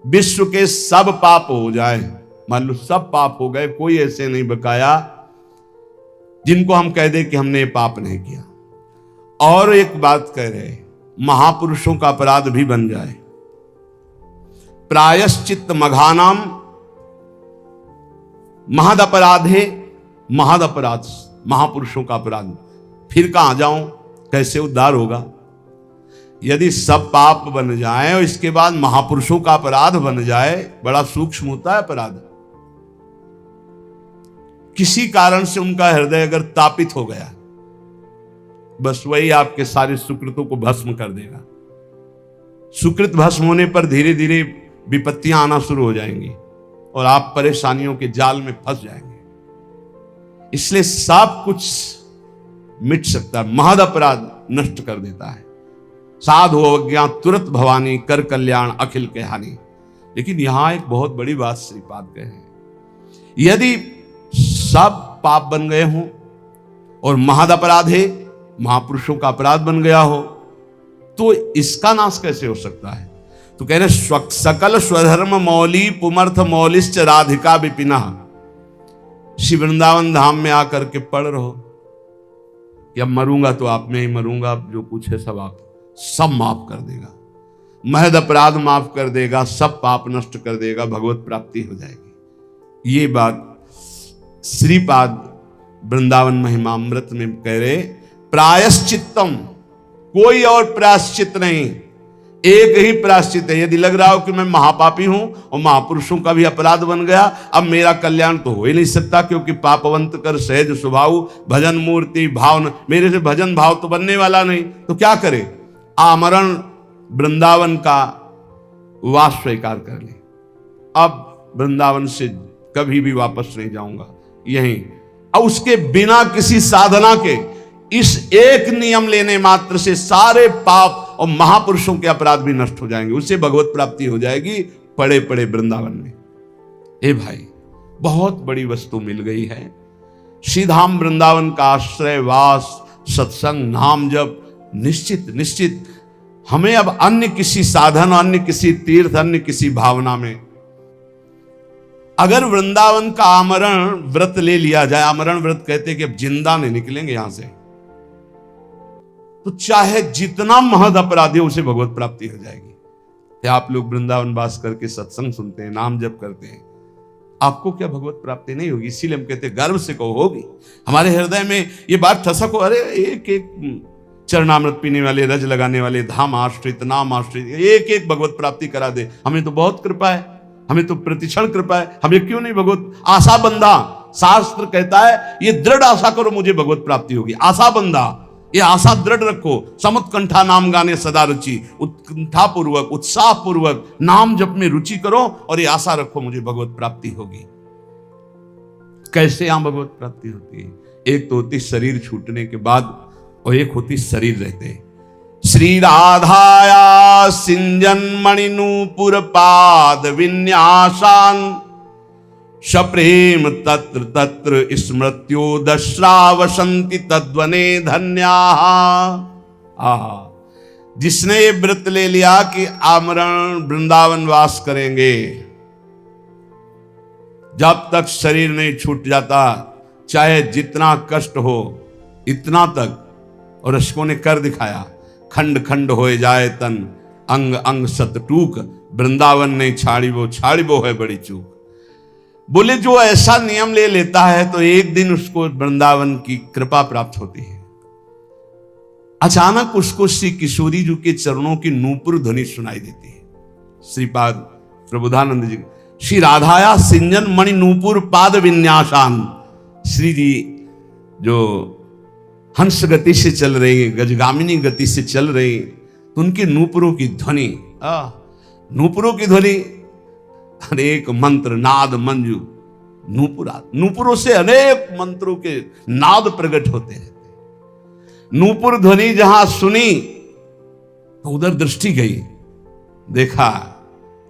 विश्व के सब पाप हो जाए, मान लो सब पाप हो गए, कोई ऐसे नहीं बकाया जिनको हम कह दे कि हमने ये पाप नहीं किया। और एक बात कह रहे, महापुरुषों का अपराध भी बन जाए, प्रायश्चित मघानाम महद अपराधे महद अपराध, महापुरुषों का अपराध, फिर कहां जाऊं, कैसे उद्धार होगा? यदि सब पाप बन जाए और इसके बाद महापुरुषों का अपराध बन जाए, बड़ा सूक्ष्म होता है अपराध। किसी कारण से उनका हृदय अगर तापित हो गया, बस वही आपके सारे सुकृतों को भस्म कर देगा। सुकृत भस्म होने पर धीरे धीरे विपत्तियां आना शुरू हो जाएंगी और आप परेशानियों के जाल में फंस जाएंगे। इसलिए सब कुछ मिट सकता है, महद अपराध नष्ट कर देता है। साधु अवज्ञा तुरंत भवानी, कर कल्याण अखिल के हानि। लेकिन यहां एक बहुत बड़ी बात श्रीपाद कहे हैं, यदि सब पाप बन गए हों और महद अपराध है, महापुरुषों का अपराध बन गया हो, तो इसका नाश कैसे हो सकता है? तो कह रहे सकल स्वधर्म मौली पुमर्थ मौलिश्च राधिका विपिना। श्री वृंदावन धाम में आकर के पढ़ रहो कि अब मरूंगा तो आप में ही मरूंगा, जो कुछ है सब आप, सब माफ कर देगा, महद अपराध माफ कर देगा, सब पाप नष्ट कर देगा, भगवत प्राप्ति हो जाएगी। ये बात श्रीपाद वृंदावन महिमामृत में कह रहे, प्रायश्चित्तम, कोई और प्रायश्चित नहीं, एक ही प्रायश्चित है। यदि लग रहा हो कि मैं महापापी हूं और महापुरुषों का भी अपराध बन गया, अब मेरा कल्याण तो हो ही नहीं सकता, क्योंकि पापवंत कर सहज स्वभाव भजन मूर्ति भाव, मेरे से भजन भाव तो बनने वाला नहीं, तो क्या करे? आमरण वृंदावन का वास स्वीकार कर ले, अब वृंदावन से कभी भी वापस नहीं जाऊंगा, यहीं। और उसके बिना किसी साधना के इस एक नियम लेने मात्र से सारे पाप और महापुरुषों के अपराध भी नष्ट हो जाएंगे, उससे भगवत प्राप्ति हो जाएगी पड़े पड़े वृंदावन में। ए भाई, बहुत बड़ी वस्तु मिल गई है। श्रीधाम वृंदावन का आश्रय, वास, सत्संग, नाम जप, निश्चित निश्चित हमें अब अन्य किसी साधन, अन्य किसी तीर्थ, अन्य किसी भावना में, अगर वृंदावन का आमरण व्रत ले लिया जाए, आमरण व्रत कहते हैं कि अब जिंदा नहीं निकलेंगे यहां से, तो चाहे जितना महद अपराधी हो उसे भगवत प्राप्ति हो जाएगी। आप लोग वृंदावन वास करके सत्संग सुनते हैं, नाम जप करते हैं, आपको क्या भगवत प्राप्ति नहीं होगी? इसीलिए हम कहते हैं गर्व से कहो होगी। हमारे हृदय में ये बात ठसक हो, अरे एक एक चरणामृत पीने वाले, रज लगाने वाले, धाम आश्रित, नाम आश्रित, एक एक भगवत प्राप्ति करा दे, हमें तो बहुत कृपा है, हमें तो प्रतिक्षण कृपा है, हमें क्यों नहीं भगवत? आशा बंधा, शास्त्र कहता है ये दृढ़ आशा करो मुझे भगवत प्राप्ति होगी। आशा बंधा, ये आशा दृढ़ रखो। समुत्कंठा नाम गाने सदा रुचि, उत्कंठा पूर्वक, उत्साह पूर्वक नाम जप में रुचि करो और ये आशा रखो मुझे भगवत प्राप्ति होगी। कैसे यहां भगवत प्राप्ति होती है? एक तो होती शरीर छूटने के बाद और एक होती शरीर रहते। श्री राधाया सिंजन मणिनूपुर पाद विन्यासान, सप्रेम तत्र तत्र स्मृत्यो दश्रावसंति तद्वने धन्याः। आहा, जिसने ये व्रत ले लिया कि आमरण वृंदावन वास करेंगे, जब तक शरीर नहीं छूट जाता, चाहे जितना कष्ट हो इतना तक, और अशकों ने कर दिखाया, खंड खंड होए जाए तन, अंग अंग सतटूक, वृंदावन नहीं छाड़ी वो है बड़ी चूक। बोले जो ऐसा नियम ले लेता है तो एक दिन उसको वृंदावन की कृपा प्राप्त होती है। अचानक उसको श्री किशोरी जी के चरणों की नूपुर ध्वनि सुनाई देती है। श्रीपाद प्रबोधानंद जी, श्री राधाया सिंजन मणि नूपुर पाद विन्यासान, श्री जी जो हंस गति से चल रही, गजगामिनी गति से चल रही, तो उनकी नूपुरों की ध्वनि, नूपुरों की ध्वनि, अनेक मंत्र नाद मंजू, नूपुरों से अनेक मंत्रों के नाद प्रकट होते रहते। नूपुर ध्वनि जहां सुनी तो उधर दृष्टि गई, देखा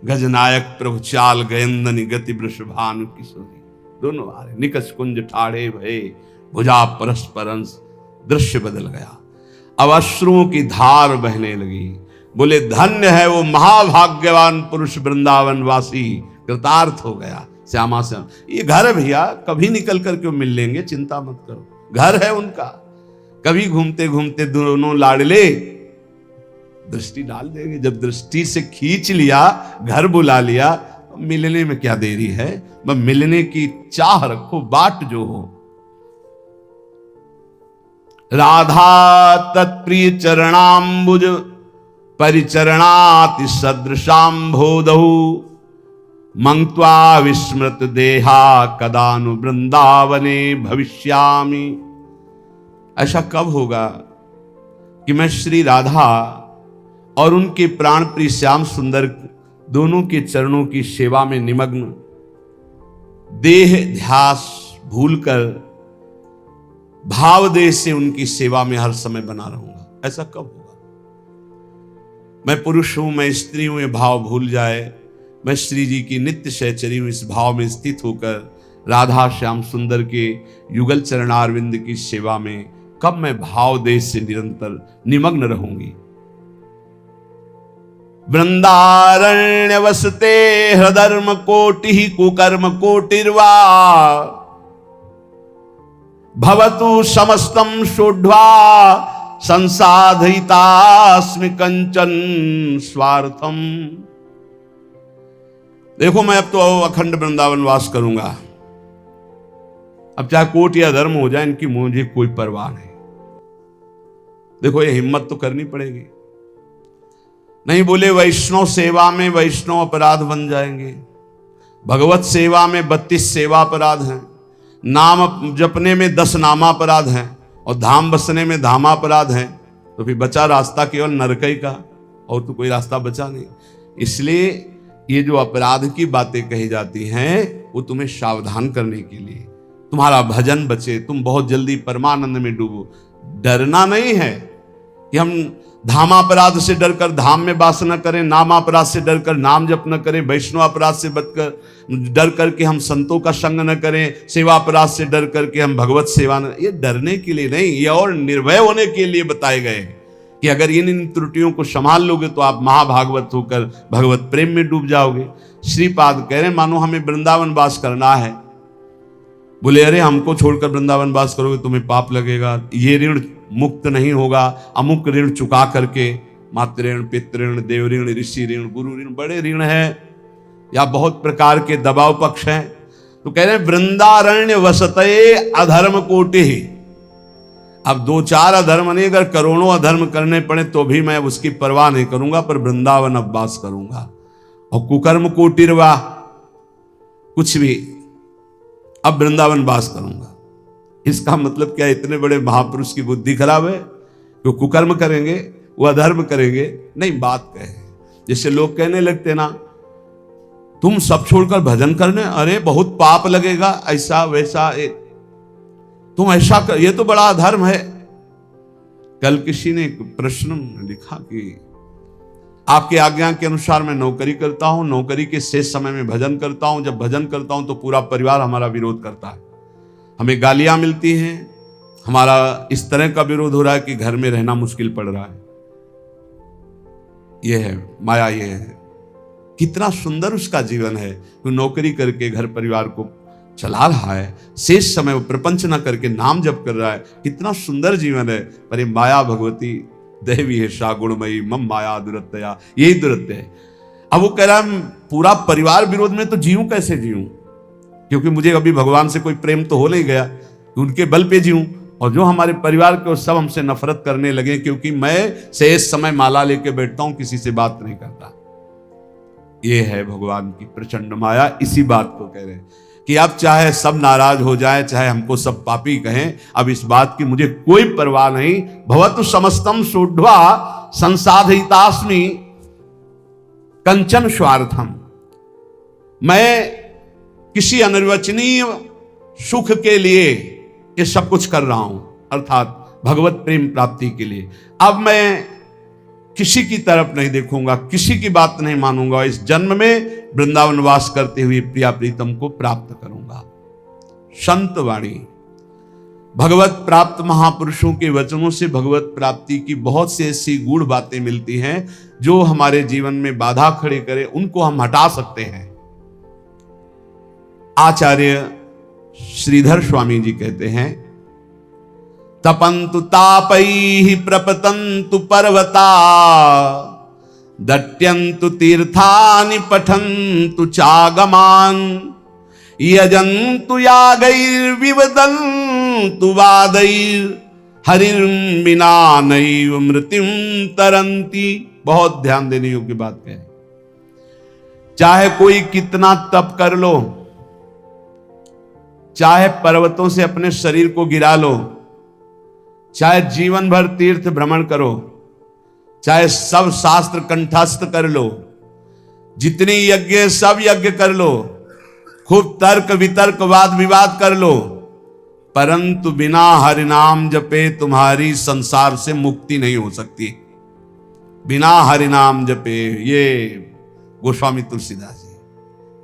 गजनायक प्रभु चाल गयंदनी गति वृषभानु किशोरी, दोनों आ रहे, निकष कुंज ठाड़े भये भुजा परस्परंस, दृश्य बदल गया। अब अश्रुओं की धार बहने लगी, बोले धन्य है वो महाभाग्यवान पुरुष वृंदावन वासी, कृतार्थ हो गया। श्यामा श्याम ये घर है भैया, कभी निकल कर क्यों मिल लेंगे, चिंता मत करो, घर है उनका। कभी घूमते घूमते दोनों लाडले दृष्टि डाल देंगे। जब दृष्टि से खींच लिया, घर बुला लिया, मिलने में क्या देरी है। बस मिलने की चाह रखो, बाट जो हो। राधा तत्प्रिय चरणाम्बुज परिचरणाति सदृशाम्भोदहु मंक्त्वा विस्मृत देहा कदानु वृंदावने भविष्यामि। ऐसा कब होगा कि मैं श्री राधा और उनके प्राण प्रिय श्याम सुंदर दोनों के चरणों की सेवा में निमग्न, देह ध्यास भूलकर भाव देह से उनकी सेवा में हर समय बना रहूंगा। ऐसा कब होगा? मैं पुरुष हूं, मैं स्त्री हूं, ये भाव भूल जाए। मैं श्री जी की नित्य सहचरी हूं, इस भाव में स्थित होकर राधा श्याम सुंदर के युगल चरणारविंद की सेवा में कब मैं भाव देश से निरंतर निमग्न रहूंगी। वृंदारण्य वसते हृदर्म कोटि कुकर्म कोटिर्वा भवतु समस्तम शोढ्वा संसाधितास्मि कंचन स्वार्थम। देखो मैं अब तो अखंड वृंदावन वास करूंगा, अब चाहे कोट या धर्म हो जाए, इनकी मुझे कोई परवाह नहीं। देखो ये हिम्मत तो करनी पड़ेगी। नहीं बोले वैष्णव सेवा में वैष्णव अपराध बन जाएंगे, भगवत सेवा में 32 सेवा अपराध हैं, नाम जपने में 10 नामापराध हैं, और धाम बसने में धामापराध हैं। तो फिर बचा रास्ता केवल नरकई का, और तो कोई रास्ता बचा नहीं। इसलिए ये जो अपराध की बातें कही जाती हैं वो तुम्हें सावधान करने के लिए, तुम्हारा भजन बचे, तुम बहुत जल्दी परमानंद में डूबो। डरना नहीं है कि हम धामापराध से डरकर धाम में वास न करें, नामापराध से डरकर नाम जप न करें, वैष्णव अपराध से डर करके हम संतों का संग न करें, सेवा अपराध से डर करके हम भगवत सेवा न। ये डरने के लिए नहीं, ये और निर्भय होने के लिए बताए गए हैं कि अगर इन त्रुटियों को संभाल लोगे तो आप महाभागवत होकर भगवत प्रेम में डूब जाओगे। श्रीपाद कह रहे हैं मानो हमें वृंदावन वास करना है। बोले अरे हमको छोड़कर वृंदावन वास करोगे तुम्हें पाप लगेगा, ये ऋण मुक्त नहीं होगा। अमुक ऋण चुका करके, मातृ ऋण, पितृ ऋण, देव ऋण, ऋषि ऋण, गुरु ऋण, बड़े ऋण हैं या बहुत प्रकार के दबाव पक्ष हैं। तो कह रहे हैं वृंदारण्य वसते अधर्म कोटि। अब 2-4 अधर्म नहीं, अगर करोड़ों अधर्म करने पड़े तो भी मैं उसकी परवाह नहीं करूंगा, पर वृंदावन अब वास करूंगा। और कुकर्म कोटिर्वा, कुछ भी, अब वृंदावन वास करूंगा। इसका मतलब क्या? इतने बड़े महापुरुष की बुद्धि खराब है? वो कुकर्म करेंगे, वो अधर्म करेंगे? नहीं, बात कहे जैसे लोग कहने लगते ना तुम सब छोड़कर भजन करने, अरे बहुत पाप लगेगा, ऐसा वैसा, तुम ऐसा कर, ये तो बड़ा अधर्म है। कल किसी ने एक प्रश्न लिखा कि आपके आज्ञा के अनुसार मैं नौकरी करता हूं, नौकरी के शेष समय में भजन करता हूं, जब भजन करता हूं तो पूरा परिवार हमारा विरोध करता है, हमें गालियां मिलती हैं, हमारा इस तरह का विरोध हो रहा है कि घर में रहना मुश्किल पड़ रहा है। यह है माया, यह है। कितना सुंदर उसका जीवन है, वो नौकरी करके घर परिवार को चला रहा है, शेष समय वो प्रपंच न करके नाम जप कर रहा है, कितना सुंदर जीवन है। पर ये माया भगवती देवी है सा गुणमयी मम माया दुरत्या, यही दुरत्य है। अब वो कह रहा है पूरा परिवार विरोध में, तो जीऊं कैसे जीऊं, क्योंकि मुझे अभी भगवान से कोई प्रेम तो हो नहीं गया, उनके बल पे जीऊं। और जो हमारे परिवार के सब हमसे नफरत करने लगे, क्योंकि मैं शेष समय माला लेके बैठता हूं, किसी से बात नहीं करता। ये है भगवान की प्रचंड माया। इसी बात को कह रहे हैं कि अब चाहे सब नाराज हो जाए, चाहे हमको सब पापी कहें, अब इस बात की मुझे कोई परवाह नहीं। भवतु समस्तम शोढ्वा संसाधितास्मि कंचन स्वार्थम। मैं किसी अनिर्वचनीय सुख के लिए ये सब कुछ कर रहा हूं, अर्थात भगवत प्रेम प्राप्ति के लिए। अब मैं किसी की तरफ नहीं देखूंगा, किसी की बात नहीं मानूंगा, इस जन्म में वृंदावन वास करते हुए प्रिया प्रीतम को प्राप्त करूंगा। संत वाणी भगवत प्राप्त महापुरुषों के वचनों से भगवत प्राप्ति की बहुत सी ऐसी गूढ़ बातें मिलती हैं जो हमारे जीवन में बाधा खड़े करे, उनको हम हटा सकते हैं। आचार्य श्रीधर स्वामी जी कहते हैं, तपंतु तापैहि प्रपतंतु पर्वता, दट्यंतु तीर्थानि पठन्तु चागमान, यजन्तु यागैर्विवदन्तु वादैर्, हरिर्विना नैव मृत्युं तरन्ति। बहुत ध्यान देने योग्य बात है। चाहे कोई कितना तप कर लो, चाहे पर्वतों से अपने शरीर को गिरा लो, चाहे जीवन भर तीर्थ भ्रमण करो, चाहे सब शास्त्र कंठस्थ कर लो, जितनी यज्ञ सब यज्ञ कर लो, खूब तर्क वितर्क वाद विवाद कर लो, परंतु बिना हरि नाम जपे तुम्हारी संसार से मुक्ति नहीं हो सकती। बिना हरि नाम जपे, ये गोस्वामी तुलसीदास जी।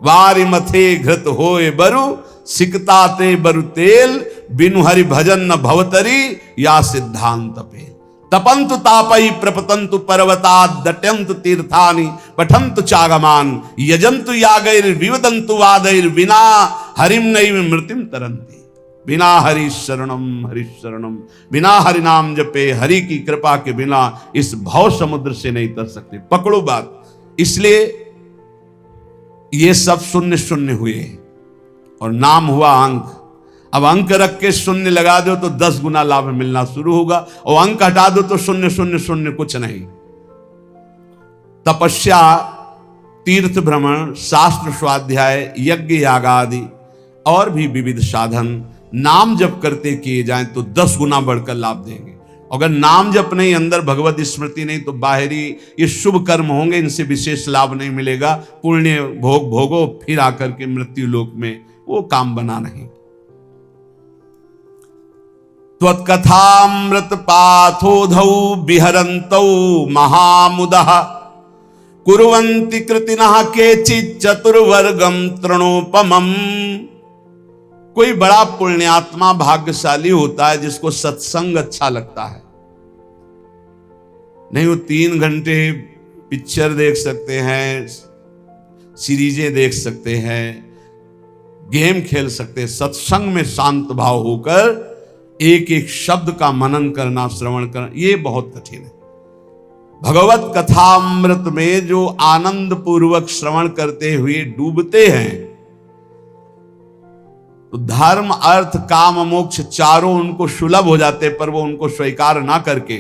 वारि मथे घृत होए बरु, सिकता ते बरु तेल, बिनु हरि भजन न भवतरी, या सिद्धांत पे। तपंतु तापई प्रपतंतु पर्वता, दट्यंतु तीर्थानि पठंतु चागमान, यजंतु यागैर विवदंतु वादैर, बिना हरिम नैव मृत्युम तरंति। बिना हरि शरणम, बिना हरि नाम जपे, हरि की कृपा के बिना इस भव समुद्र से नहीं तर सकते। पकड़ो बात। इसलिए ये सब शून्य शून्य हुए और नाम हुआ अंक। अब अंक रख के शून्य लगा दो तो 10 गुना लाभ मिलना शुरू होगा, और अंक हटा दो तो शून्य शून्य शून्य कुछ नहीं। तपस्या, तीर्थ भ्रमण, शास्त्र स्वाध्याय, यज्ञ यागादि और भी विविध साधन नाम जप करते किए जाएं तो 10 गुना बढ़कर लाभ देंगे। अगर नाम जप नहीं, अंदर भगवत स्मृति नहीं, तो बाहरी ये शुभ कर्म होंगे, इनसे विशेष लाभ नहीं मिलेगा। पुण्य भोग भोगो, फिर आकर के मृत्यु लोक में वो काम बना नहीं। त्वत्कथामृत पाथोधौ विहरन्तौ महामुदः, कुर्वन्ति कृतिनः केचित् चतुर्वर्गं तृणोपमम्। कोई बड़ा पुण्यात्मा भाग्यशाली होता है जिसको सत्संग अच्छा लगता है। नहीं, वो 3 घंटे पिक्चर देख सकते हैं, सीरीजें देख सकते हैं, गेम खेल सकते हैं। सत्संग में शांत भाव होकर एक एक शब्द का मनन करना, श्रवण करना, ये बहुत कठिन है। भगवत कथामृत में जो आनंद पूर्वक श्रवण करते हुए डूबते हैं, तो धर्म अर्थ काम मोक्ष चारों उनको सुलभ हो जाते, पर वो उनको स्वीकार ना करके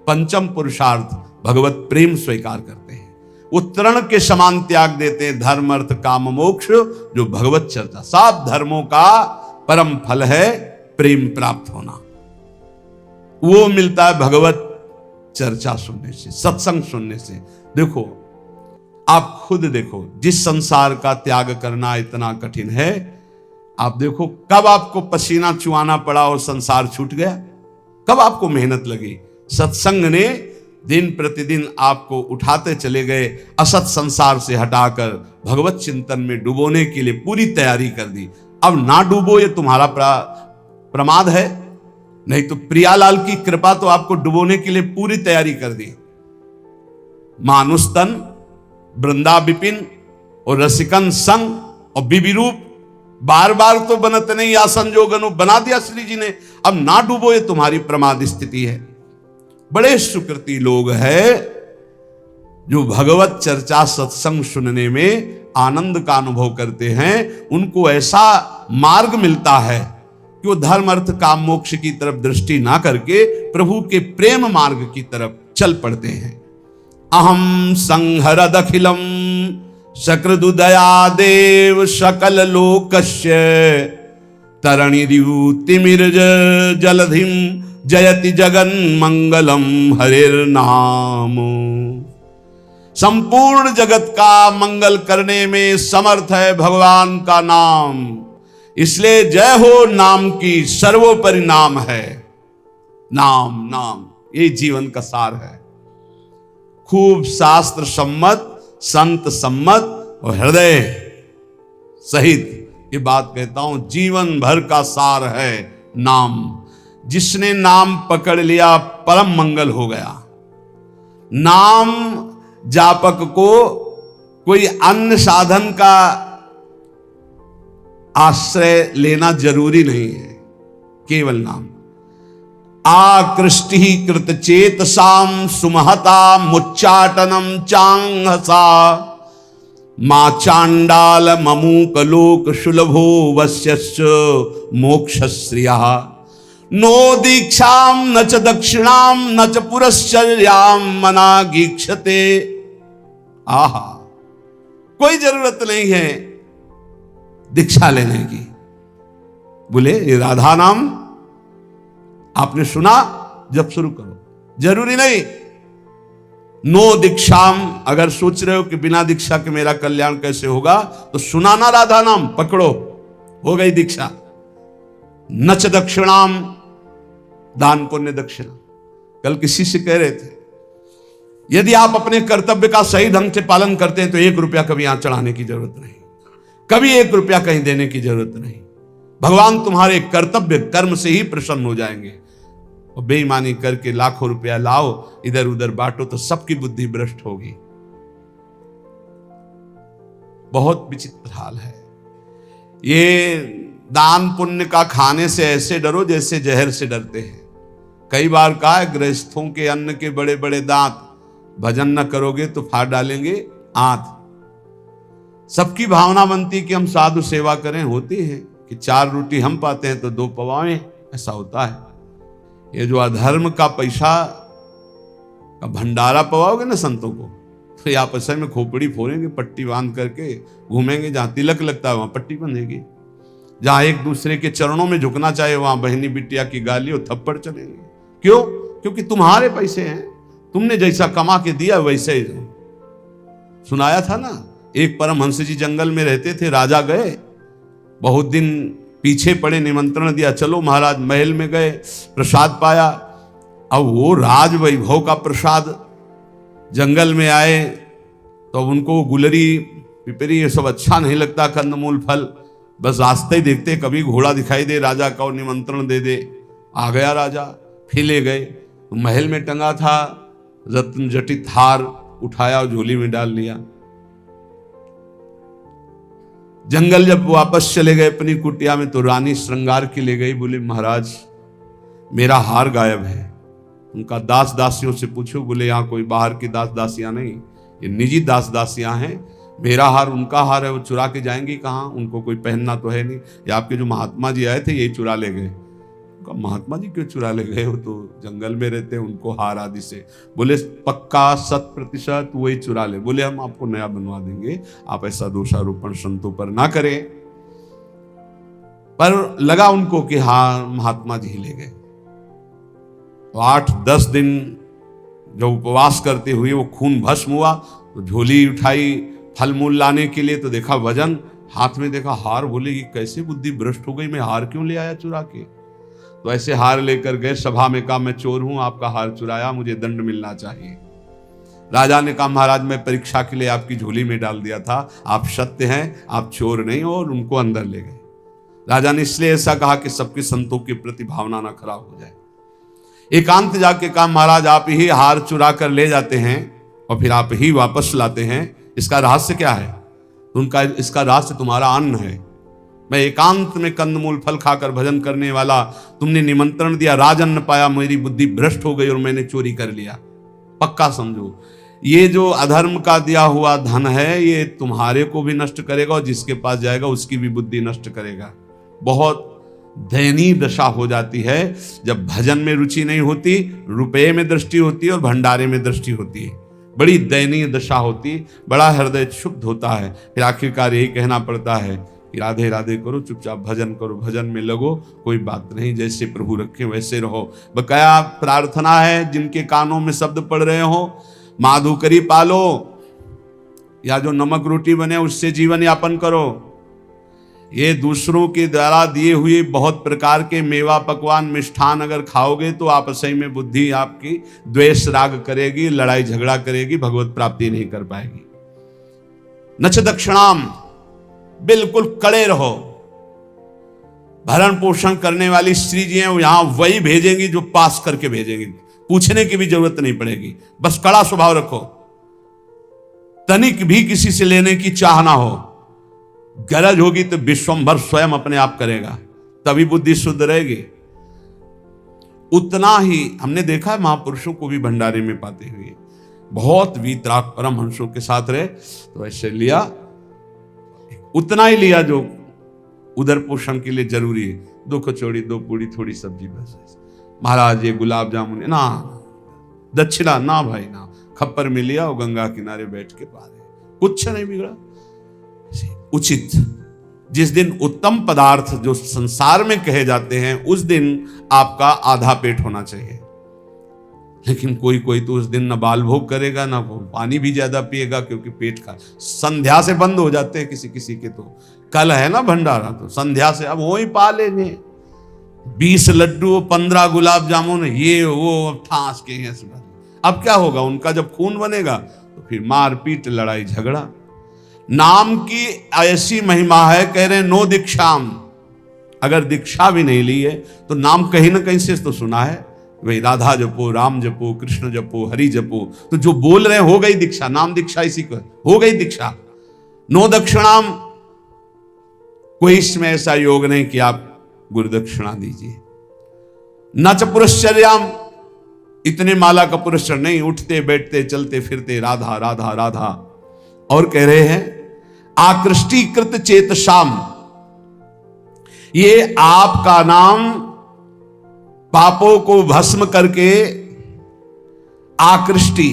पंचम पुरुषार्थ भगवत प्रेम स्वीकार करते हैं। वो तृण के समान त्याग देते हैं धर्म अर्थ काम मोक्ष, जो भगवत चर्चा। 7 धर्मों का परम फल है प्रेम प्राप्त होना। वो मिलता है भगवत चर्चा सुनने से, सत्संग सुनने से। देखो, आप खुद देखो, जिस संसार का त्याग करना इतना कठिन है, आप देखो कब आपको पसीना चुआना पड़ा और संसार छूट गया, कब आपको मेहनत लगी। सत्संग ने दिन प्रतिदिन आपको उठाते चले गए, असत संसार से हटाकर भगवत चिंतन में डुबोने के लिए पूरी तैयारी कर दी। अब ना डूबो, ये तुम्हारा प्रमाद है। नहीं तो प्रियालाल की कृपा तो आपको डुबोने के लिए पूरी तैयारी कर दी। मानुस्तन, वृंदा विपिन और रसिकन संग और बीबी रूप, बार बार तो बनत नहीं आसन जोगनु, बना दिया श्री जी ने। अब ना डूबो, ये तुम्हारी प्रमाद स्थिति है। बड़े सुकृति लोग हैं जो भगवत चर्चा सत्संग सुनने में आनंद का अनुभव करते हैं। उनको ऐसा मार्ग मिलता है कि वो धर्म अर्थ काम मोक्ष की तरफ दृष्टि ना करके प्रभु के प्रेम मार्ग की तरफ चल पड़ते हैं। अहम संहरदखिलम सकृदुदया देव सकल लोकस्य, तरणिरितिमिर्ज जलधिम जयति जगन मंगलम हरिर्नाम। संपूर्ण जगत का मंगल करने में समर्थ है भगवान का नाम, इसलिए जय हो नाम की, सर्वोपरि नाम है। नाम नाम ये जीवन का सार है। खूब शास्त्र सम्मत, संत सम्मत और हृदय सहित ये बात कहता हूं, जीवन भर का सार है नाम। जिसने नाम पकड़ लिया परम मंगल हो गया। नाम जापक को कोई अन्य साधन का आश्रय लेना जरूरी नहीं है, केवल नाम। आकृष्टि कृत चेतसाम सुमहता मुच्चाटनम चांगसा मा चांडाल ममूक लोक सुलभो वश्यश्च मोक्षश्रिया नो दीक्षाम न च दक्षिणाम न च पुरश्चर्याम मनागीक्षते। आहा, कोई जरूरत नहीं है दीक्षा लेने की। बोले ये राधा नाम आपने सुना, जब शुरू करो, जरूरी नहीं। नो दीक्षाम, अगर सोच रहे हो कि बिना दीक्षा के मेरा कल्याण कैसे होगा, तो सुनाना राधा नाम, पकड़ो, हो गई दीक्षा। नच दक्षिणाम, दान पुण्य दक्षिणा। कल किसी से कह रहे थे, यदि आप अपने कर्तव्य का सही ढंग से पालन करते हैं तो 1 रुपया कभी यहां चढ़ाने की जरूरत नहीं, कभी 1 रुपया कहीं देने की जरूरत नहीं। भगवान तुम्हारे कर्तव्य कर्म से ही प्रसन्न हो जाएंगे। और बेईमानी करके लाखों रुपया लाओ, इधर उधर बांटो, तो सबकी बुद्धि भ्रष्ट होगी। बहुत विचित्र हाल है ये। दान पुण्य का खाने से ऐसे डरो जैसे जहर से डरते हैं। कई बार कहा है, गृहस्थों के अन्न के बड़े बड़े दांत, भजन न करोगे तो फाड़ डालेंगे आंत। सबकी भावना बनती कि हम साधु सेवा करें, होती है कि 4 रोटी हम पाते हैं तो 2 पवाएं, ऐसा होता है। ये जो अधर्म का पैसा का भंडारा पवाओगे ना संतों को, तो ये आपस में खोपड़ी फोड़ेंगे, पट्टी बांध करके घूमेंगे। जहां तिलक लगता है वहां पट्टी बंधेगी, जहां एक दूसरे के चरणों में झुकना चाहिए वहां बहनी बिटिया की गाली और थप्पड़ चलेंगे। क्यों? क्योंकि तुम्हारे पैसे हैं, तुमने जैसा कमा के दिया वैसे ही। सुनाया था ना, एक परमहंस जी जंगल में रहते थे, राजा गए, बहुत दिन पीछे पड़े, निमंत्रण दिया, चलो महाराज। महल में गए, प्रसाद पाया। अब वो राज वैभव का प्रसाद, जंगल में आए तो उनको गुलरी पिपरी ये सब अच्छा नहीं लगता, कंदमूल फल। बस रास्ते ही देखते कभी घोड़ा दिखाई दे राजा का और निमंत्रण दे दे। आ गया राजा, फिर ले गए तो महल में टंगा था रत्न जटित हार, उठाया और झोली में डाल लिया। जंगल जब वापस चले गए अपनी कुटिया में, तो रानी श्रृंगार के ले गई। बोले महाराज मेरा हार गायब है। उनका दास दासियों से पूछो। बोले यहाँ कोई बाहर की दास दासियां नहीं, ये निजी दास दासियां हैं। मेरा हार उनका हार है, वो चुरा के जाएंगी कहाँ? उनको कोई पहनना तो है नहीं। ये आपके जो महात्मा जी आए थे यही चुरा ले गए। महात्मा जी क्यों चुरा ले गए? हो तो जंगल में रहते हैं, उनको हार आदि से। बोले पक्का 100% वही चुरा ले। बोले हम आपको नया बनवा देंगे, आप ऐसा दोषारोपण संतों पर ना करें। पर लगा उनको कि हाँ महात्मा जी ही ले गए। तो 8-10 दिन जब उपवास करते हुए वो खून भस्म हुआ, तो झोली उठाई फल मूल लाने के लिए, तो देखा वजन, हाथ में देखा हार। बोले ये कैसे बुद्धि भ्रष्ट हो गई, मैं हार क्यों ले आया चुरा के? तो ऐसे हार लेकर गए, सभा में कहा मैं चोर हूं, आपका हार चुराया, मुझे दंड मिलना चाहिए। राजा ने कहा महाराज मैं परीक्षा के लिए आपकी झोली में डाल दिया था, आप सत्य हैं, आप चोर नहीं हो, और उनको अंदर ले गए। राजा ने इसलिए ऐसा कहा कि सबके संतों के प्रति भावना ना खराब हो जाए। एकांत जाके कहा महाराज आप ही हार चुरा कर ले जाते हैं और फिर आप ही वापस लाते हैं, इसका रहस्य क्या है? उनका इसका रहस्य तुम्हारा अन्न है। मैं एकांत में कंदमूल फल खाकर भजन करने वाला, तुमने निमंत्रण दिया, राजन्न पाया, मेरी बुद्धि भ्रष्ट हो गई और मैंने चोरी कर लिया। पक्का समझो ये जो अधर्म का दिया हुआ धन है ये तुम्हारे को भी नष्ट करेगा और जिसके पास जाएगा उसकी भी बुद्धि नष्ट करेगा। बहुत दयनीय दशा हो जाती है जब भजन में रुचि नहीं होती, रुपये में दृष्टि होती है और भंडारे में दृष्टि होती है। बड़ी दयनीय दशा होती, बड़ा हृदय क्षुब्ध होता है। फिर आखिरकार यही कहना पड़ता है कि राधे राधे करो, चुपचाप भजन करो, भजन में लगो, कोई बात नहीं, जैसे प्रभु रखे वैसे रहो। बकाया प्रार्थना है जिनके कानों में शब्द पड़ रहे हो, माधु करी पालो, या जो नमक रोटी बने उससे जीवन यापन करो। ये दूसरों के द्वारा दिए हुए बहुत प्रकार के मेवा पकवान मिष्ठान अगर खाओगे तो आपस में बुद्धि आपकी द्वेष राग करेगी, लड़ाई झगड़ा करेगी, भगवत प्राप्ति नहीं कर पाएगी। नच दक्षिणाम, बिल्कुल कड़े रहो। भरण पोषण करने वाली स्त्री जी हैं, वो यहां वही भेजेंगी जो पास करके भेजेंगी, पूछने की भी जरूरत नहीं पड़ेगी। बस कड़ा स्वभाव रखो, तनिक भी किसी से लेने की चाह ना हो। गरज होगी तो विश्वंभर स्वयं अपने आप करेगा, तभी बुद्धि शुद्ध रहेगी। उतना ही हमने देखा है, महापुरुषों को भी भंडारे में पाते हुए बहुत वीतराग परमहंसों के साथ रहे, तो ऐसे लिया, उतना ही लिया जो उदर पोषण के लिए जरूरी है। 2 कचौड़ी 2 पूड़ी थोड़ी सब्जी, बस। महाराज ये गुलाब जामुन ना, दक्षिणा ना भाई ना, खप्पर में लिया और गंगा किनारे बैठ के पा रहे, कुछ नहीं बिगड़ा। उचित जिस दिन उत्तम पदार्थ जो संसार में कहे जाते हैं, उस दिन आपका आधा पेट होना चाहिए। लेकिन कोई कोई तो उस दिन न बाल भोग करेगा, ना पानी भी ज्यादा पिएगा, क्योंकि पेट का संध्या से बंद हो जाते हैं किसी किसी के। तो कल है ना भंडारा, तो संध्या से अब वो ही पा लेंगे। 20 लड्डू, 15 गुलाब जामुन, ये वो ठास के हैं। अब क्या होगा उनका, जब खून बनेगा तो फिर मारपीट, लड़ाई झगड़ा। नाम की ऐसी महिमा है, कह रहे हैं नो दीक्षाम, अगर दीक्षा भी नहीं ली है तो नाम कहीं ना कहीं से तो सुना है। वही राधा जपो, राम जपो, कृष्ण जपो, हरि जपो, तो जो बोल रहे हैं हो गई दीक्षा। नाम दीक्षा इसी को हो गई दीक्षा। नो दक्षिणाम, कोई इसमें ऐसा योग नहीं कि आप गुरु दक्षिणा दीजिए। न च पुरश्चर्याम, इतने माला का पुरस्कार नहीं, उठते बैठते चलते फिरते राधा राधा राधा। और कह रहे हैं आकृष्टीकृत चेतशाम, ये आपका नाम पापों को भस्म करके आकृष्टि,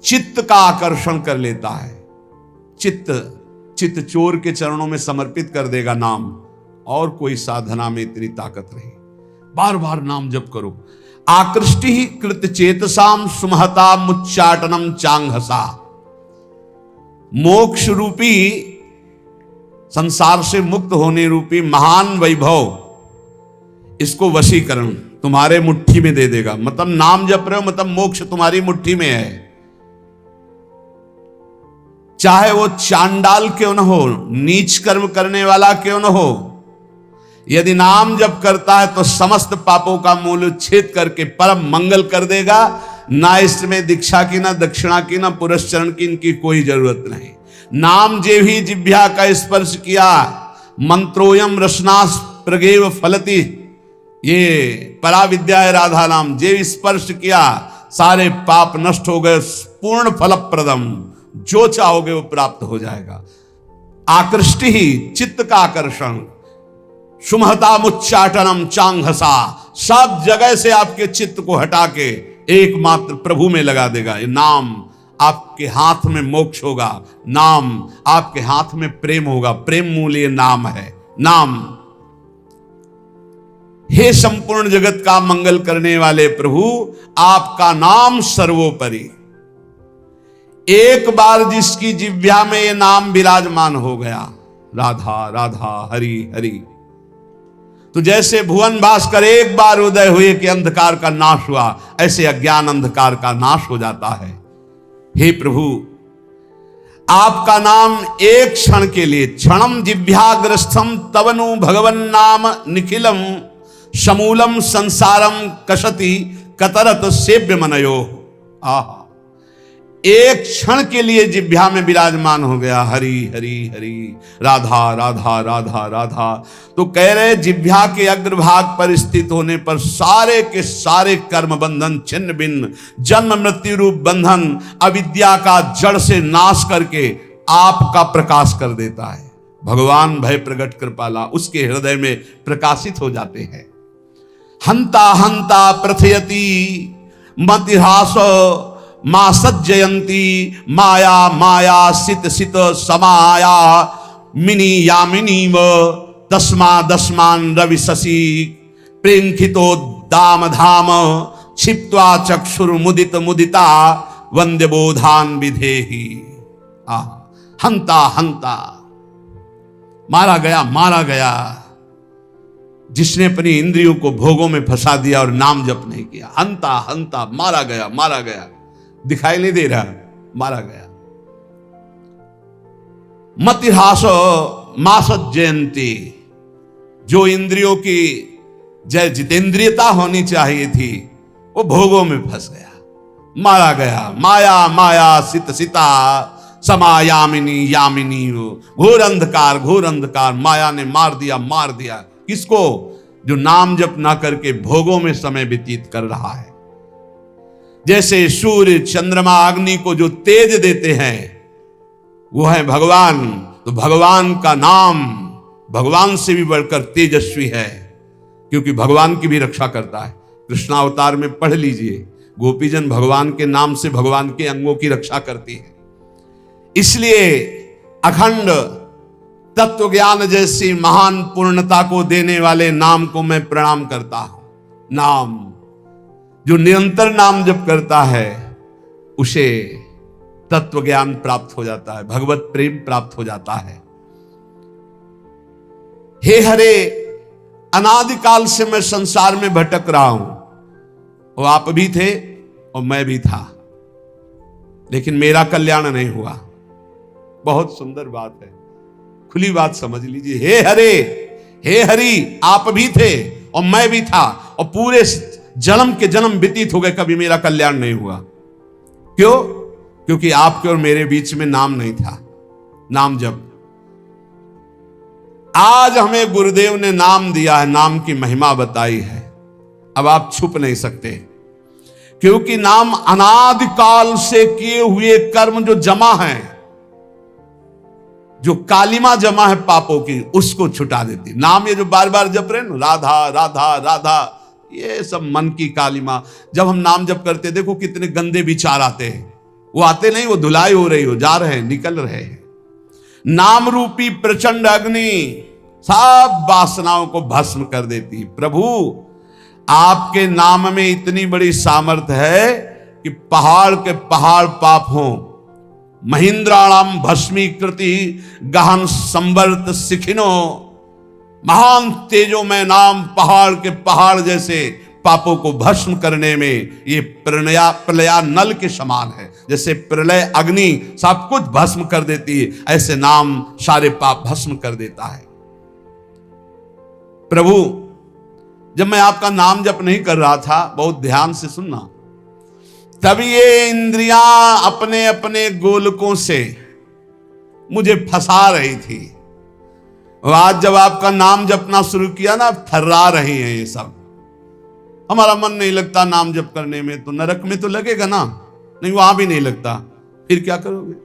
चित्त का आकर्षण कर लेता है। चित्त चोर के चरणों में समर्पित कर देगा नाम, और कोई साधना में इतनी ताकत नहीं। बार बार नाम जप करो। आकृष्टि ही कृत चेतसाम सुमहता मुच्चाटनम चांगहसा, मोक्ष रूपी, संसार से मुक्त होने रूपी महान वैभव, इसको वशीकरण तुम्हारे मुट्ठी में दे देगा। मतलब नाम जप रहे हो, मतलब मोक्ष तुम्हारी मुट्ठी में है। चाहे वो चांडाल क्यों न हो, नीच कर्म करने वाला क्यों न हो, यदि नाम जप करता है तो समस्त पापों का मूल छेद करके परम मंगल कर देगा। ना इसमें दीक्षा की, ना दक्षिणा की, ना पुरस्चरण की, इनकी कोई जरूरत नहीं। नाम जे भी जिह्वा का स्पर्श किया, मंत्रोयम रसनास प्रगेव फलति, ये पराविद्या है राधा नाम। जे स्पर्श किया सारे पाप नष्ट हो गए, पूर्ण फलप्रदम, जो चाहोगे वो प्राप्त हो जाएगा। आकृष्टि ही चित्त का आकर्षण, सुमहता मुच्चाटनम चांगहसा, सब जगह से आपके चित्त को हटा के एकमात्र प्रभु में लगा देगा। ये नाम आपके हाथ में मोक्ष होगा, नाम आपके हाथ में प्रेम होगा। प्रेम मूल ये नाम है। नाम, हे संपूर्ण जगत का मंगल करने वाले प्रभु, आपका नाम सर्वोपरि। एक बार जिसकी जिह्वा में ये नाम विराजमान हो गया, राधा राधा हरि हरि, तो जैसे भुवन भास्कर एक बार उदय हुए कि अंधकार का नाश हुआ, ऐसे अज्ञान अंधकार का नाश हो जाता है। हे प्रभु, आपका नाम एक क्षण के लिए, क्षणम जिह्वाग्रस्थम तवनु भगवन नाम निखिलम समूलम संसारम कशति कतरत सेव्य मनयो। आहा, एक क्षण के लिए जिह्वा में विराजमान हो गया, हरि हरि हरि, राधा राधा राधा राधा। तो कह रहे जिह्वा के अग्रभाग पर स्थित होने पर सारे के सारे कर्म बंधन छिन्न भिन्न, जन्म मृत्यु रूप बंधन, अविद्या का जड़ से नाश करके आपका प्रकाश कर देता है। भगवान भय प्रगट कृपाला उसके हृदय में प्रकाशित हो जाते हैं। हंता हंता प्रथयति मतिहास मां सज्जयंती माया माया सित सित समाया मिनी यामिनी व दस्मा दस्मान रवि शशि प्रेंखितो दाम धाम क्षिप्त्वा चक्षुर मुदित मुदिता वंद्य बोधान विधेहि। हंता हंता, मारा गया मारा गया, जिसने अपनी इंद्रियों को भोगों में फंसा दिया और नाम जप नहीं किया। हंता हंता, मारा गया मारा गया, दिखाई नहीं दे रहा, मारा गया। मतिहास मासत जयंती, जो इंद्रियों की जय जितेंद्रियता होनी चाहिए थी वो भोगों में फंस गया, मारा गया। माया माया सित सिता समायामिनी यामिनी, घोर अंधकार माया ने मार दिया। किसको? जो नाम जप ना करके भोगों में समय व्यतीत कर रहा है। जैसे सूर्य चंद्रमा अग्नि को जो तेज देते हैं वो है भगवान, तो भगवान का नाम भगवान से भी बढ़कर तेजस्वी है, क्योंकि भगवान की भी रक्षा करता है। कृष्णावतार में पढ़ लीजिए, गोपीजन भगवान के नाम से भगवान के अंगों की रक्षा करती है। इसलिए अखंड तत्व ज्ञान जैसी महान पूर्णता को देने वाले नाम को मैं प्रणाम करता हूं। नाम, जो निरंतर नाम जप करता है उसे तत्व ज्ञान प्राप्त हो जाता है, भगवत प्रेम प्राप्त हो जाता है। हे हरे, अनादिकाल से मैं संसार में भटक रहा हूं, वो आप भी थे और मैं भी था, लेकिन मेरा कल्याण नहीं हुआ। बहुत सुंदर बात है, खुली बात समझ लीजिए। हे हरे, हे हरि, आप भी थे और मैं भी था, और पूरे जन्म के जन्म व्यतीत हो गए, कभी मेरा कल्याण नहीं हुआ। क्यों? क्योंकि आपके और मेरे बीच में नाम नहीं था, नाम जप। आज हमें गुरुदेव ने नाम दिया है, नाम की महिमा बताई है, अब आप छुप नहीं सकते, क्योंकि नाम अनादिकाल से किए हुए कर्म जो जमा है, जो कालिमा जमा है पापों की, उसको छुटा देती। नाम ये जो बार बार जप रहे हैं, राधा राधा राधा, ये सब मन की कालिमा। जब हम नाम जप करते, देखो कितने गंदे विचार आते हैं, वो आते नहीं, वो धुलाई हो रही हो, जा रहे हैं, निकल रहे हैं। नाम रूपी प्रचंड अग्नि सब वासनाओं को भस्म कर देती। प्रभु, आपके नाम में इतनी बड़ी सामर्थ्य है कि पहाड़ के पहाड़ पाप हों, महिंद्राणाम भस्मीकृति गहन संवर्त सिखिनो, महान तेजो में नाम पहाड़ के पहाड़ जैसे पापों को भस्म करने में ये प्रलया नल के समान है। जैसे प्रलय अग्नि सब कुछ भस्म कर देती है, ऐसे नाम सारे पाप भस्म कर देता है। प्रभु, जब मैं आपका नाम जप नहीं कर रहा था, बहुत ध्यान से सुनना, तभी ये इंद्रियां अपने अपने गोलकों से मुझे फंसा रही थी। और आज जब आपका नाम जपना शुरू किया ना, थर्रा रही हैं ये सब। हमारा मन नहीं लगता नाम जप करने में, तो नरक में तो लगेगा ना, नहीं वहां भी नहीं लगता, फिर क्या करोगे?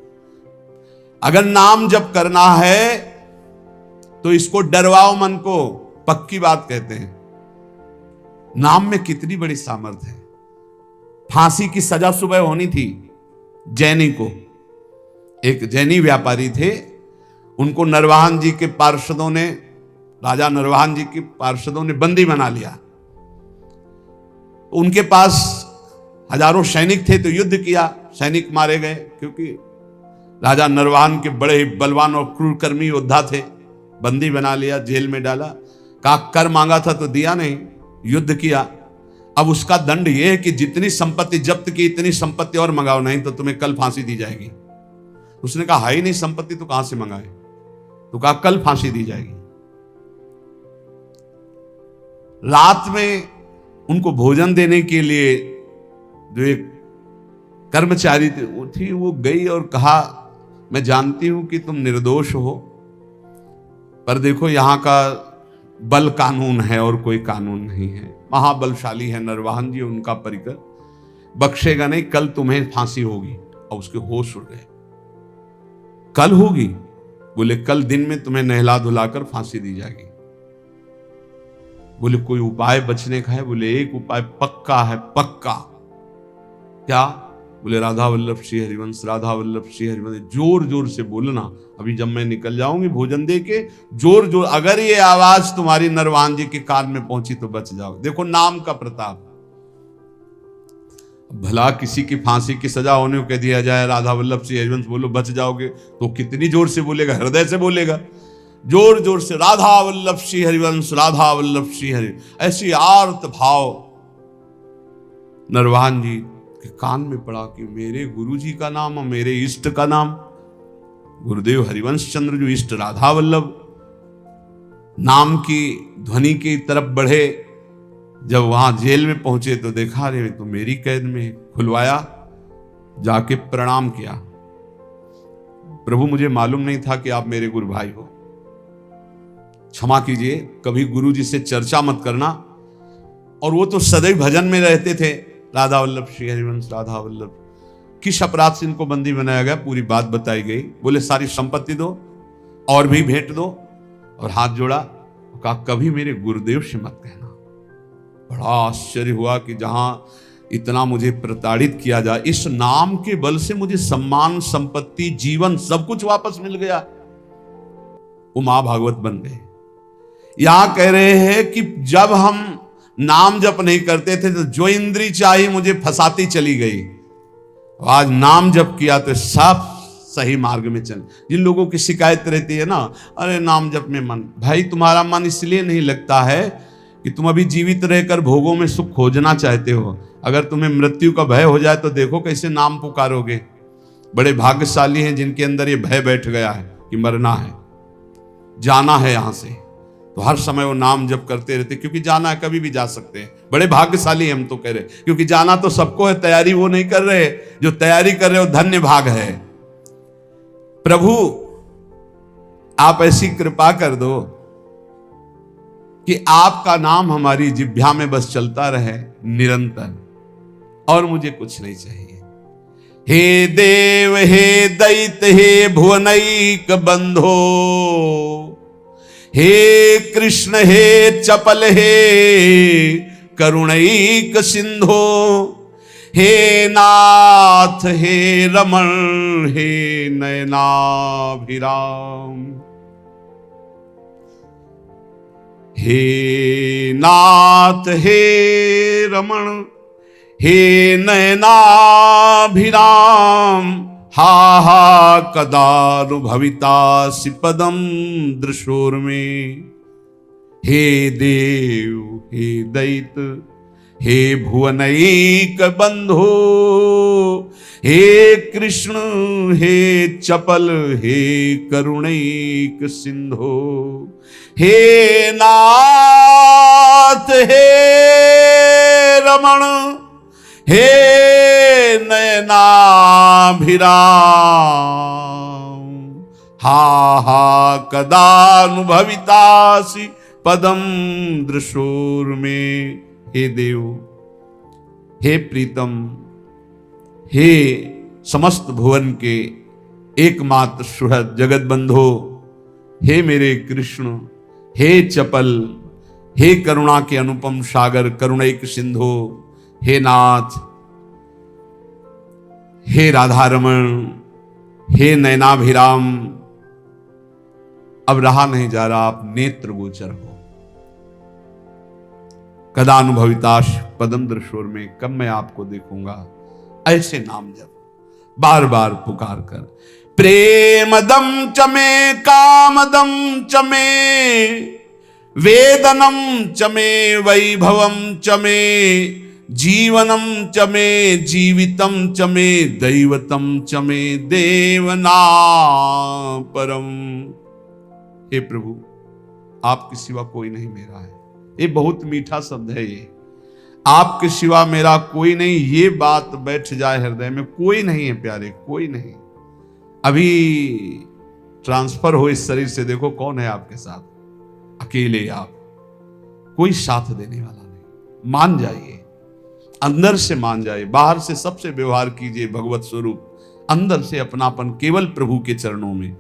अगर नाम जप करना है तो इसको डरवाओ मन को, पक्की बात कहते हैं। नाम में कितनी बड़ी सामर्थ्य है। फांसी की सजा सुबह होनी थी जैनी को, एक जैनी व्यापारी थे, उनको नरवाहन जी के पार्षदों ने, राजा नरवाहन जी के पार्षदों ने बंदी बना लिया। उनके पास हजारों सैनिक थे, तो युद्ध किया, सैनिक मारे गए, क्योंकि राजा नरवाहन के बड़े ही बलवान और क्रूरकर्मी योद्धा थे। बंदी बना लिया, जेल में डाला, कहा कर मांगा था तो दिया नहीं, युद्ध किया। अब उसका दंड यह है कि जितनी संपत्ति जब्त की इतनी संपत्ति और मंगाओ, नहीं तो तुम्हें कल फांसी दी जाएगी। उसने कहा हाई नहीं संपत्ति तो कहां से मंगाए, तो कहा कल फांसी दी जाएगी। रात में उनको भोजन देने के लिए जो एक कर्मचारी थी वो गई और कहा, मैं जानती हूं कि तुम निर्दोष हो, पर देखो यहां का बल कानून है और कोई कानून नहीं है। महाबलशाली है नरवाहन जी, उनका परिकर, बख्शेगा नहीं, कल तुम्हें फांसी होगी। और उसके होश उड़ गए। कल होगी? बोले कल दिन में तुम्हें नहला धुलाकर फांसी दी जाएगी। बोले कोई उपाय बचने का है? बोले एक उपाय पक्का है, पक्का। क्या? बोले राधा वल्लभ श्री हरिवंश, राधा वल्लभ श्री हरिवंश। जोर जोर से बोलना, अभी जब मैं निकल जाऊंगी भोजन दे के, जोर जोर, अगर ये आवाज तुम्हारी नरवाहन जी के कान में पहुंची तो बच जाओ। देखो नाम का प्रताप। भला किसी की फांसी की सजा होने को कह दिया जाए राधा वल्लभ श्री हरिवंश बोलो बच जाओगे, तो कितनी जोर से बोलेगा? हृदय से बोलेगा, जोर जोर से, राधा वल्लभ श्री हरिवंश, राधा वल्लभ श्री हरि। ऐसी आर्त भाव नरवाहन जी के कान में पड़ा कि मेरे गुरु जी का नाम और मेरे इष्ट का नाम, गुरुदेव हरिवंश चंद्र जो इष्ट राधा वल्लभ, नाम की ध्वनि की तरफ बढ़े। जब वहां जेल में पहुंचे तो देखा, अरे तो मेरी कैद में। खुलवाया, जाके प्रणाम किया, प्रभु मुझे मालूम नहीं था कि आप मेरे गुरु भाई हो, क्षमा कीजिए, कभी गुरु जी से चर्चा मत करना। और वो तो सदैव भजन में रहते थे, राधा वल्लभ श्री हरिवंश राधा वल्लभ। किस अपराध से इनको बंदी बनाया गया, पूरी बात बताई गई। बोले सारी संपत्ति दो और भी भेंट दो, और हाथ जोड़ा, कहा कभी मेरे गुरुदेव से मत कहना। बड़ा आश्चर्य हुआ कि जहां इतना मुझे प्रताड़ित किया जाए, इस नाम के बल से मुझे सम्मान, संपत्ति, जीवन सब कुछ वापस मिल गया। वो मां भागवत बन गए। यहां कह रहे हैं कि जब हम नाम जप नहीं करते थे तो जो इंद्री चाही मुझे फंसाती चली गई, आज नाम जप किया तो सब सही मार्ग में चल। जिन लोगों की शिकायत रहती है ना, अरे नाम जप में मन, भाई तुम्हारा मन इसलिए नहीं लगता है कि तुम अभी जीवित रहकर भोगों में सुख खोजना चाहते हो। अगर तुम्हें मृत्यु का भय हो जाए तो देखो कैसे नाम पुकारोगे। बड़े भाग्यशाली हैं जिनके अंदर ये भय बैठ गया है कि मरना है, जाना है यहां से, तो हर समय वो नाम जप करते रहते, क्योंकि जाना है, कभी भी जा सकते हैं। बड़े भाग्यशाली हम तो कह रहे, क्योंकि जाना तो सबको है, तैयारी वो नहीं कर रहे। जो तैयारी कर रहे हो धन्य भाग है। प्रभु आप ऐसी कृपा कर दो कि आपका नाम हमारी जिह्वा में बस चलता रहे निरंतर, और मुझे कुछ नहीं चाहिए। हे देव हे दैत्य हे भुवनैक बंधो, हे कृष्ण हे चपल हे करुणैक सिंधो, हे नाथ हे रमण हे नयनाभिराम, हे नाथ हे रमण हे नयनाभिराम, हा हा कदानुभवितासि पदम दृशोर्मे, हे देव हे दैत्य हे भुवनैक बंधो, हे कृष्ण हे चपल हे करुणैक सिंधो, हे नाथ हे रमण हे नयनाभिराम, हा हा कदानुभवितासि पदम दृशोर्मे। हे देव हे प्रीतम हे समस्त भुवन के एकमात्र सुहृद जगत बंधो, हे मेरे कृष्ण हे चपल हे करुणा के अनुपम सागर करुणैक सिंधो, हे नाथ हे राधारमण हे नयनाभिराम। अब रहा नहीं जा रहा, आप नेत्र गोचर हो। कदानुभविताश पदम दृशोर में, कब मैं आपको देखूंगा। ऐसे नाम जप बार बार पुकार कर, प्रेमदम चमे कामदम चमे वेदनम चमे वैभवम चमे जीवनम चमे जीवितम चमे दैवतम चमे देवना परम। हे प्रभु आपके सिवा कोई नहीं मेरा है। ये बहुत मीठा शब्द है ये, आपके सिवा मेरा कोई नहीं। ये बात बैठ जाए हृदय में, कोई नहीं है प्यारे, कोई नहीं। अभी ट्रांसफर हो इस शरीर से, देखो कौन है आपके साथ, अकेले आप, कोई साथ देने वाला नहीं। मान जाइए, अंदर से मान जाइए, बाहर से सबसे व्यवहार कीजिए भगवत स्वरूप, अंदर से अपनापन केवल प्रभु के चरणों में।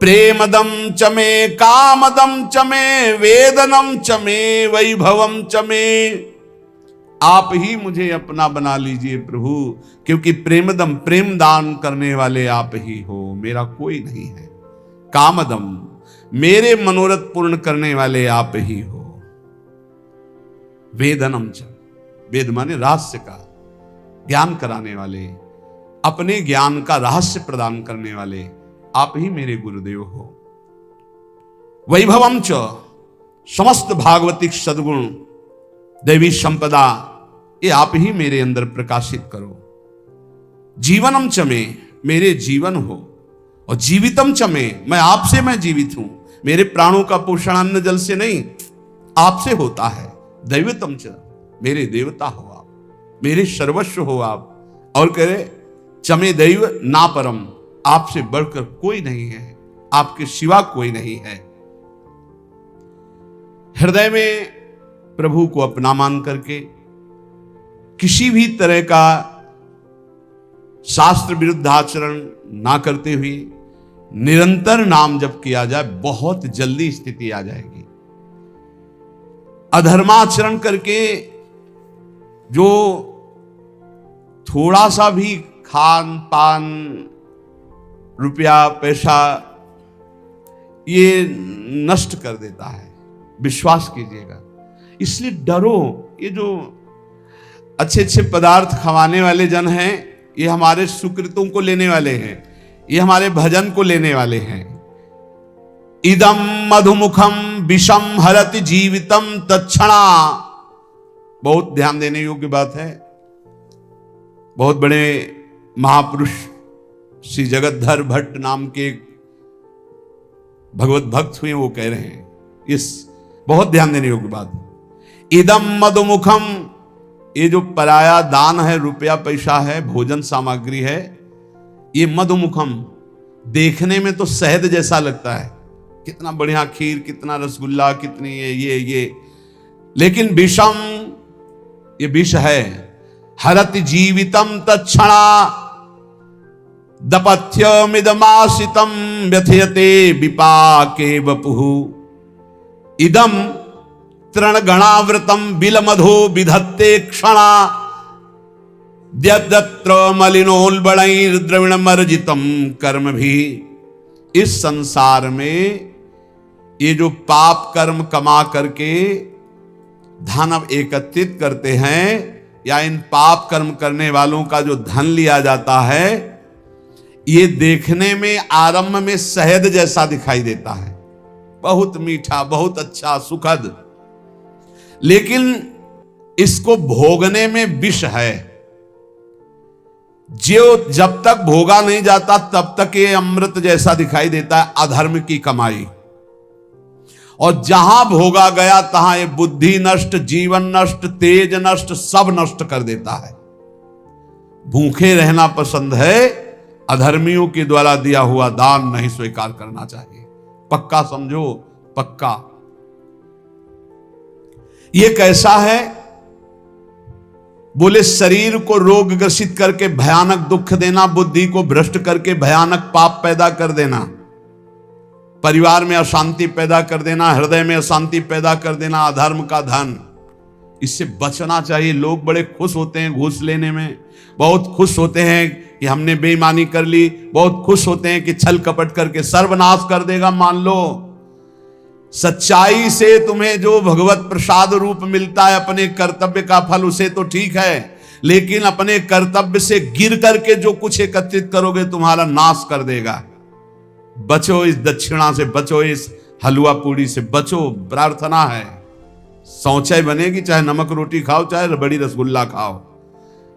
प्रेमदम चमे कामदम चमे वेदनम चमे वैभवम चमे। आप ही मुझे अपना बना लीजिए प्रभु, क्योंकि प्रेमदम प्रेम दान करने वाले आप ही हो, मेरा कोई नहीं है। कामदम मेरे मनोरथ पूर्ण करने वाले आप ही हो। वेदनम च, वेद माने रहस्य का ज्ञान कराने वाले, अपने ज्ञान का रहस्य प्रदान करने वाले आप ही मेरे गुरुदेव हो। वैभवम च, समस्त भागवतिक सद्गुण दैवी संपदा ये आप ही मेरे अंदर प्रकाशित करो। जीवनम च में मेरे जीवन हो, और जीवितम च में मैं आपसे मैं जीवित हूं। मेरे प्राणों का पोषण अन्न जल से नहीं, आपसे होता है। दैवतम च, मेरे देवता हो आप, मेरे सर्वस्व हो आप। और कह रहे चमे दैव ना परम, आपसे बढ़कर कोई नहीं है, आपके सिवा कोई नहीं है। हृदय में प्रभु को अपना मान करके किसी भी तरह का शास्त्र विरुद्ध आचरण ना करते हुए निरंतर नाम जप किया जाए, बहुत जल्दी स्थिति आ जाएगी। अधर्माचरण करके जो थोड़ा सा भी खान पान, रुपया पैसा ये नष्ट कर देता है, विश्वास कीजिएगा। इसलिए डरो। ये जो अच्छे अच्छे पदार्थ खवाने वाले जन हैं, ये हमारे सुकृतों को लेने वाले हैं, ये हमारे भजन को लेने वाले हैं। इदम मधुमुखम विषम हरति जीवितम तत्क्षणा, बहुत ध्यान देने योग्य बात है। बहुत बड़े महापुरुष श्री जगतधर भट्ट नाम के भगवत भक्त हुए, वो कह रहे हैं, इस बहुत ध्यान देने योग्य बात है। इदम मधुमुखम, ये जो पराया दान है, रुपया पैसा है, भोजन सामग्री है, ये मधुमुखम, देखने में तो शहद जैसा लगता है, कितना बढ़िया खीर, कितना रसगुल्ला, कितनी ये, लेकिन विषम, ये विष है। हरति जीवितम तत्क्षणा दपथ्यमिदमासितम व्यथयते विपाके वपुः। इदम तृणगणावृतम बिलमधो विधत्ते क्षणा द्यत्र मलिनोल्बणैर्द्रविणमर्जितम कर्म भी। इस संसार में ये जो पाप कर्म कमा करके धन एकत्रित करते हैं, या इन पाप कर्म करने वालों का जो धन लिया जाता है, ये देखने में आरंभ में शहद जैसा दिखाई देता है, बहुत मीठा, बहुत अच्छा, सुखद, लेकिन इसको भोगने में विष है। जो जब तक भोगा नहीं जाता तब तक ये अमृत जैसा दिखाई देता है, अधर्म की कमाई। और जहां भोगा गया तहां ये बुद्धि नष्ट, जीवन नष्ट, तेज नष्ट, सब नष्ट कर देता है। भूखे रहना पसंद है, अधर्मियों के द्वारा दिया हुआ दान नहीं स्वीकार करना चाहिए। पक्का समझो, पक्का। ये कैसा है? बोले शरीर को रोग ग्रसित करके भयानक दुख देना, बुद्धि को भ्रष्ट करके भयानक पाप पैदा कर देना, परिवार में अशांति पैदा कर देना, हृदय में अशांति पैदा कर देना, अधर्म का धन, इससे बचना चाहिए। लोग बड़े खुश होते हैं घूस लेने में, बहुत खुश होते हैं कि हमने बेईमानी कर ली, बहुत खुश होते हैं कि छल कपट करके सर्वनाश कर देगा। मान लो सच्चाई से तुम्हें जो भगवत प्रसाद रूप मिलता है अपने कर्तव्य का फल, उसे तो ठीक है, लेकिन अपने कर्तव्य से गिर करके जो कुछ एकत्रित करोगे तुम्हारा नाश कर देगा। बचो इस दक्षिणा से, बचो इस हलवा पूड़ी से, बचो। प्रार्थना है, शौचाई बनेगी, चाहे नमक रोटी खाओ, चाहे रबड़ी रसगुल्ला खाओ,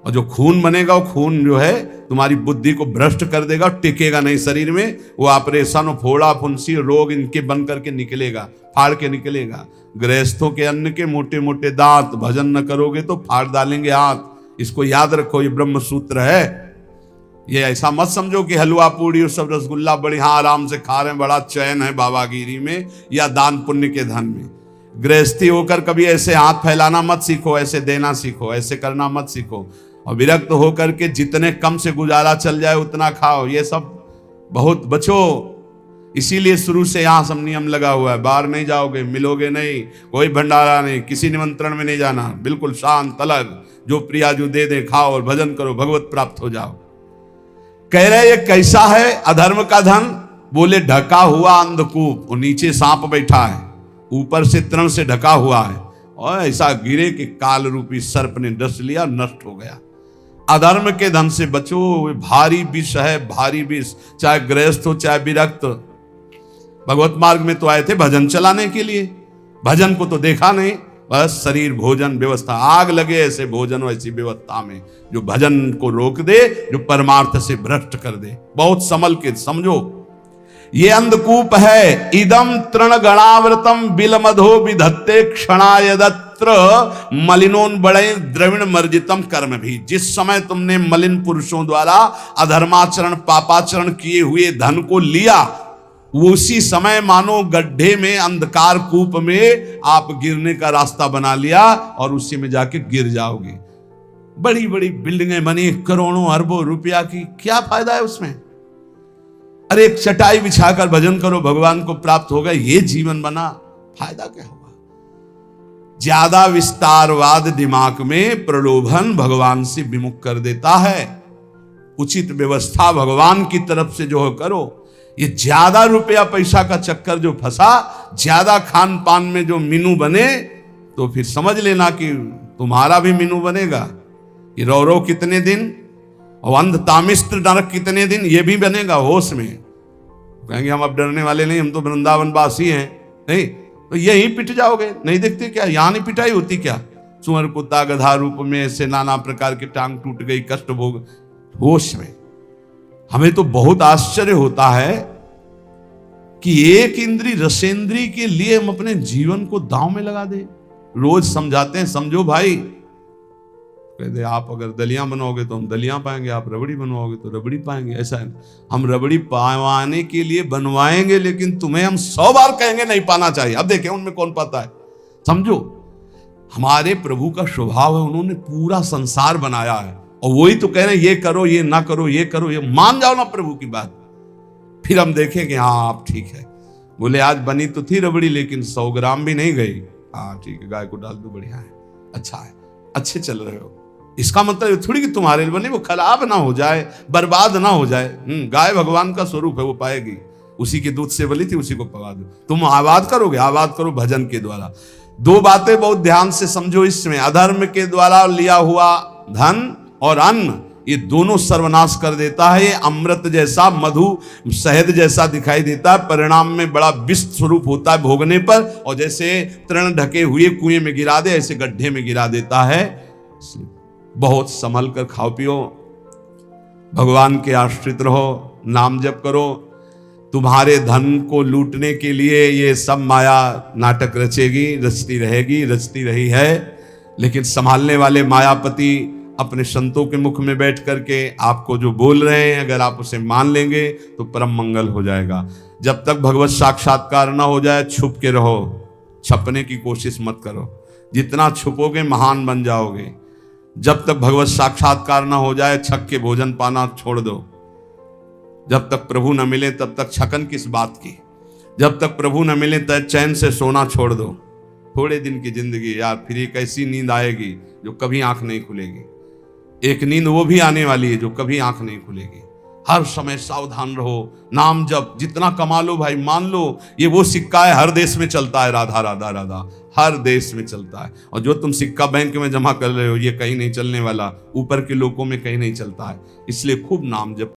और जो खून बनेगा वो खून जो है तुम्हारी बुद्धि को भ्रष्ट कर देगा, टिकेगा नहीं शरीर में। वो ऑपरेशन, फोड़ा फुंसी, रोग इनके बन करके निकलेगा, फाड़ के निकलेगा। गृहस्थों के अन्न के मोटे मोटे दांत, भजन न करोगे तो फाड़ डालेंगे हाथ। इसको याद रखो, ये ब्रह्म सूत्र है। ये ऐसा मत समझो कि हलवा पूड़ी और सब रसगुल्ला बढ़िया आराम से खा रहे हैं, बड़ा चैन है बाबागिरी में या दान पुण्य के धन में। गृहस्थी होकर कभी ऐसे हाथ फैलाना मत सीखो, ऐसे देना सीखो, ऐसे करना मत सीखो। और विरक्त होकर के जितने कम से गुजारा चल जाए उतना खाओ, ये सब बहुत बचो। इसीलिए शुरू से यहाँ सब नियम लगा हुआ है, बाहर नहीं जाओगे, मिलोगे नहीं, कोई भंडारा नहीं, किसी निमंत्रण में नहीं जाना, बिल्कुल शांत अलग, जो प्रिया जो दे दे खाओ और भजन करो, भगवत प्राप्त हो जाओ। कह रहे ये कैसा है अधर्म का धन? बोले ढका हुआ अंधकूप, और नीचे सांप बैठा है, ऊपर से तृण से ढका हुआ है, और ऐसा गिरे कि काल रूपी सर्प ने डस लिया, नष्ट हो गया। अधर्म के धन से बचो, भारी विष है, भारी विष। चाहे गृहस्थ हो चाहे विरक्त, भगवत मार्ग में तो आए थे भजन चलाने के लिए, भजन को तो देखा नहीं, बस शरीर भोजन व्यवस्था। आग लगे ऐसे भोजन ऐसी व्यवस्था में जो भजन को रोक दे, जो परमार्थ से भ्रष्ट कर दे। बहुत संभल के समझो। ये अंधकूप है। इदम तृण गणावृतम बिलमधो विधत्ते क्षणायदत्र मलिनोन बड़े द्रविण मर्जितम कर्म भी। जिस समय तुमने मलिन पुरुषों द्वारा अधर्माचरण पापाचरण किए हुए धन को लिया, उसी समय मानो गड्ढे में, अंधकार कूप में आप गिरने का रास्ता बना लिया और उसी में जाके गिर जाओगे। बड़ी बड़ी बिल्डिंगें बनी करोड़ों अरबों रुपया की, क्या फायदा है उसमें? अरे एक चटाई बिछाकर भजन करो, भगवान को प्राप्त होगा, ये जीवन बना, फायदा क्या होगा? ज्यादा विस्तारवाद दिमाग में प्रलोभन भगवान से विमुख कर देता है। उचित व्यवस्था भगवान की तरफ से जो करो। ये ज्यादा रुपया पैसा का चक्कर जो फंसा, ज्यादा खान पान में जो मीनू बने, तो फिर समझ लेना कि तुम्हारा भी मीनू बनेगा। ये रौरव कितने दिन और अंध तामिस्त्र नरक कितने दिन, ये भी बनेगा होश में। कहेंगे हम अब डरने वाले नहीं, हम तो वृंदावन वासी हैं। नहीं तो यहीं पिट जाओगे। नहीं देखते क्या यहां नहीं पिटाई होती क्या? सुअर कुत्ता गधा रूप में ऐसे नाना प्रकार की टांग टूट गई, कष्ट भोग, होश में। हमें तो बहुत आश्चर्य होता है कि एक इंद्री रसेंद्री के लिए हम अपने जीवन को दांव में लगा दे। रोज समझाते हैं, समझो भाई, कहते आप अगर दलियां बनवाओगे तो हम दलियां पाएंगे, आप रबड़ी बनवाओगे तो रबड़ी पाएंगे। ऐसा है, हम रबड़ी पाने के लिए बनवाएंगे, लेकिन तुम्हें हम 100 बार कहेंगे नहीं पाना चाहिए। अब देखें उनमें कौन पाता है। समझो, हमारे प्रभु का स्वभाव है, उन्होंने पूरा संसार बनाया है और वही तो कह रहे हैं ये करो, ये ना करो, ये करो, ये मान जाओ ना प्रभु की बात। फिर हम देखें कि हाँ आप ठीक है, बोले आज बनी तो थी रबड़ी लेकिन 100 ग्राम भी नहीं गई। हाँ ठीक है, गाय को डाल दो, बढ़िया है, अच्छा है, अच्छे चल रहे हो। इसका मतलब थोड़ी कि तुम्हारे लिए बने वो खराब ना हो जाए, बर्बाद ना हो जाए। गाय भगवान का स्वरूप है, वो पाएगी। उसी के दूध से बली थी, उसी को पका दो। तुम आबाद करोगे, आबाद करो भजन के द्वारा। 2 बातें बहुत ध्यान से समझो इसमें। अधर्म के द्वारा लिया हुआ धन और अन्न, ये दोनों सर्वनाश कर देता है। ये अमृत जैसा, मधु शहद जैसा दिखाई देता है, परिणाम में बड़ा विष स्वरूप होता है भोगने पर। और जैसे तृण ढके हुए कुएं में गिरा दे, ऐसे गड्ढे में गिरा देता है। बहुत संभल कर खाओ पियो, भगवान के आश्रित रहो, नाम जप करो। तुम्हारे धन को लूटने के लिए ये सब माया नाटक रचेगी, रचती रहेगी, रचती रही है। लेकिन संभालने वाले मायापति अपने संतों के मुख में बैठ करके आपको जो बोल रहे हैं, अगर आप उसे मान लेंगे तो परम मंगल हो जाएगा। जब तक भगवत साक्षात्कार ना हो जाए छुप के रहो, छपने की कोशिश मत करो। जितना छुपोगे महान बन जाओगे। जब तक भगवत साक्षात्कार ना हो जाए छक के भोजन पाना छोड़ दो। जब तक प्रभु न मिले तब तक छकन किस बात की। जब तक प्रभु न मिले तब चैन से सोना छोड़ दो। थोड़े दिन की जिंदगी यार, फिर एक ऐसी नींद आएगी जो कभी आंख नहीं खुलेगी। एक नींद वो भी आने वाली है जो कभी आंख नहीं खुलेगी। हर समय सावधान रहो, नाम जप, जितना कमा लो भाई, मान लो ये वो सिक्का है, हर देश में चलता है, राधा राधा राधा, हर देश में चलता है। और जो तुम सिक्का बैंक में जमा कर रहे हो ये कहीं नहीं चलने वाला, ऊपर के लोगों में कहीं नहीं चलता है। इसलिए खूब नाम जप